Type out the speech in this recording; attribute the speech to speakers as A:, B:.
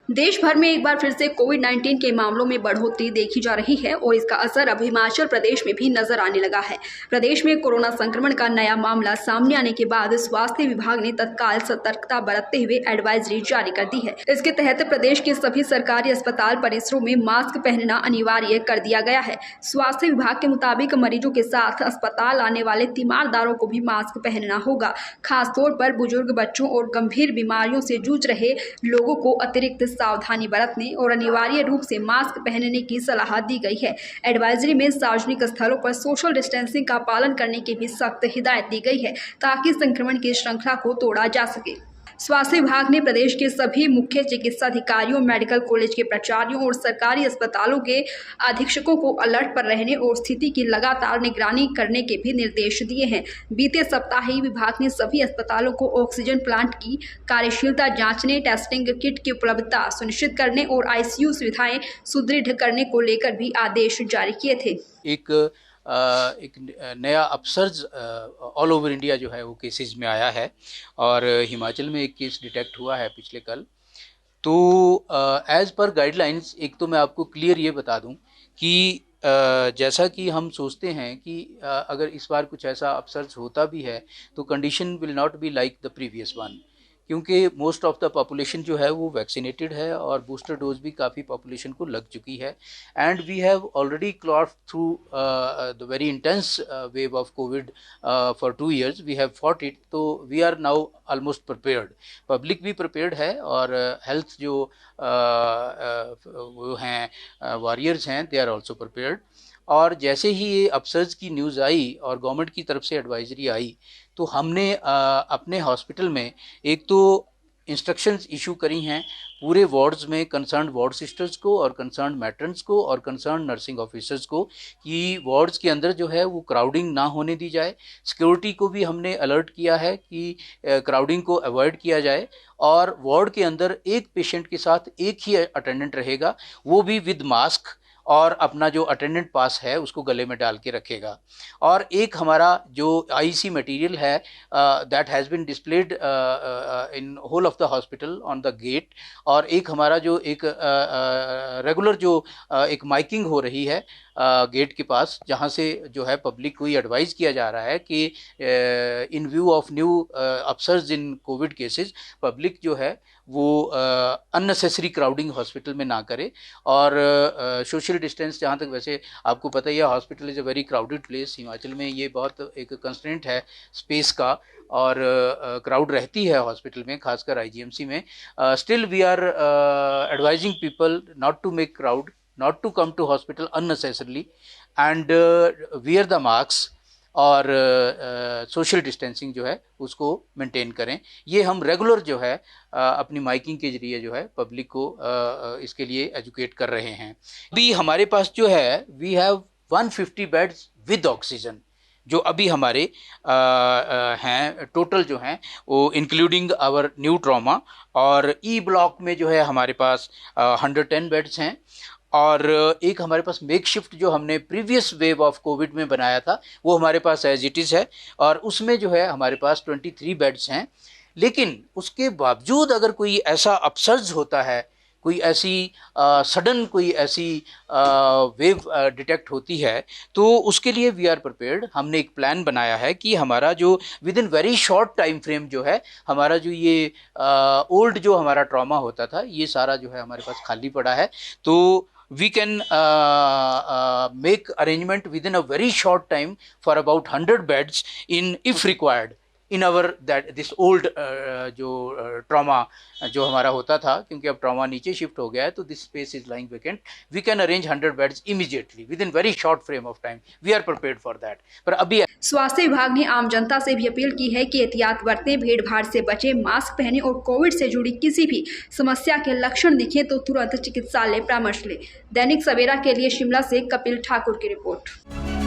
A: देश भर में एक बार फिर से कोविड-19 के मामलों में बढ़ोतरी देखी जा रही है और इसका असर अब हिमाचल प्रदेश में भी नजर आने लगा है। प्रदेश में कोरोना संक्रमण का नया मामला सामने आने के बाद स्वास्थ्य विभाग ने तत्काल सतर्कता बरतते हुए एडवाइजरी जारी कर दी है। इसके तहत प्रदेश के सभी सरकारी अस्पताल परिसरों में मास्क पहनना अनिवार्य कर दिया गया है। स्वास्थ्य विभाग के मुताबिक मरीजों के साथ अस्पताल आने वाले तीमारदारों को भी मास्क पहनना होगा। खासतौर पर बुजुर्ग, बच्चों और गंभीर बीमारियों से जूझ रहे लोगों को अतिरिक्त सावधानी बरतने और अनिवार्य रूप से मास्क पहनने की सलाह दी गई है। एडवाइजरी में सार्वजनिक स्थलों पर सोशल डिस्टेंसिंग का पालन करने की भी सख्त हिदायत दी गई है ताकि संक्रमण की श्रृंखला को तोड़ा जा सके। स्वास्थ्य विभाग ने प्रदेश के सभी मुख्य चिकित्सा अधिकारियों, मेडिकल कॉलेज के प्राचार्यों और सरकारी अस्पतालों के अधीक्षकों को अलर्ट पर रहने और स्थिति की लगातार निगरानी करने के भी निर्देश दिए हैं। बीते सप्ताह ही विभाग ने सभी अस्पतालों को ऑक्सीजन प्लांट की कार्यशीलता जांचने, टेस्टिंग किट की उपलब्धता सुनिश्चित करने और आईसीयू सुविधाएं सुदृढ़ करने को लेकर भी आदेश जारी किए थे।
B: एक नया अपसर्ज ऑल ओवर इंडिया जो है वो केसेस में आया है और हिमाचल में एक केस डिटेक्ट हुआ है पिछले कल। तो एज़ पर गाइडलाइंस एक तो मैं आपको क्लियर ये बता दूं कि जैसा कि हम सोचते हैं कि अगर इस बार कुछ ऐसा अपसर्ज होता भी है तो condition will not be like the previous one, क्योंकि मोस्ट ऑफ द पॉपुलेशन जो है वो वैक्सीनेटेड है और बूस्टर डोज भी काफ़ी पॉपुलेशन को लग चुकी है। And we have already crossed through the very intense wave of covid for 2 years, we have fought it, तो we are now almost prepared. Public भी प्रिपेयर्ड है और हेल्थ जो वो हैं वॉरियर्स हैं, दे आर ऑल्सो प्रिपेयर्ड। और जैसे ही ये अपसर्ज की न्यूज़ आई और गवर्नमेंट की तरफ से एडवाइजरी आई तो हमने अपने हॉस्पिटल में एक तो इंस्ट्रक्शंस इशू करी हैं पूरे वार्ड्स में कंसर्न वार्ड सिस्टर्स को और कंसर्न मैट्रन्स को और कंसर्न नर्सिंग ऑफिसर्स को कि वार्ड्स के अंदर जो है वो क्राउडिंग ना होने दी जाए। सिक्योरिटी को भी हमने अलर्ट किया है कि क्राउडिंग को अवॉइड किया जाए और वार्ड के अंदर एक पेशेंट के साथ एक ही अटेंडेंट रहेगा, वो भी विद मास्क और अपना जो अटेंडेंट पास है उसको गले में डाल के रखेगा। और एक हमारा जो आईसी मटेरियल है that has been displayed in whole of the hospital on the gate, और एक हमारा जो एक रेगुलर जो एक माइकिंग हो रही है गेट के पास, जहाँ से जो है पब्लिक को ये एडवाइज़ किया जा रहा है कि इन view of new upsurge in Covid cases public जो है वो अननेसेसरी क्राउडिंग हॉस्पिटल में ना करे और सोशल डिस्टेंस, जहाँ तक वैसे आपको पता ही है hospital is a very crowded place. Himachal में ये बहुत एक कंस्ट्रेंट है स्पेस का और क्राउड रहती है हॉस्पिटल में, खासकर आईजीएमसी में। Still we are advising people not to make crowd, not to come to hospital unnecessarily and wear the masks और सोशल डिस्टेंसिंग जो है उसको मेंटेन करें। ये हम रेगुलर जो है अपनी माइकिंग के जरिए जो है पब्लिक को इसके लिए एजुकेट कर रहे हैं। अभी हमारे पास जो है we have 150 beds with oxygen जो अभी हमारे हैं टोटल जो हैं वो इंक्लूडिंग आवर न्यू ट्रॉमा, और ई ब्लॉक में जो है हमारे पास 110 बेड्स हैं और एक हमारे पास मेक शिफ्ट जो हमने प्रीवियस वेव ऑफ कोविड में बनाया था वो हमारे पास एज इट इज़ है और उसमें जो है हमारे पास 23 बेड्स हैं। लेकिन उसके बावजूद अगर कोई ऐसा अपसर्ज होता है, कोई ऐसी सडन कोई ऐसी वेव डिटेक्ट होती है तो उसके लिए वी आर प्रिपेयर्ड। हमने एक प्लान बनाया है कि हमारा जो with in very short time frame जो है हमारा जो ये ओल्ड जो हमारा ट्रॉमा होता था ये सारा जो है हमारे पास खाली पड़ा है, तो we can make arrangement within a very short time for about 100 beds in if required in our that this old जो trauma जो हमारा होता था, क्योंकि अब ट्रॉमा नीचे शिफ्ट हो गया है तो this space is lying vacant. We can arrange 100 beds immediately within very short frame of time. We are prepared for that. पर अभी
A: स्वास्थ्य विभाग ने आम जनता से भी अपील की है कि एहतियात बरतें, भीड़ भाड़ से बचें, मास्क पहनें और कोविड से जुड़ी किसी भी समस्या के लक्षण दिखें तो तुरंत चिकित्सालय परामर्श लें। दैनिक सवेरा के लिए शिमला से कपिल ठाकुर की रिपोर्ट।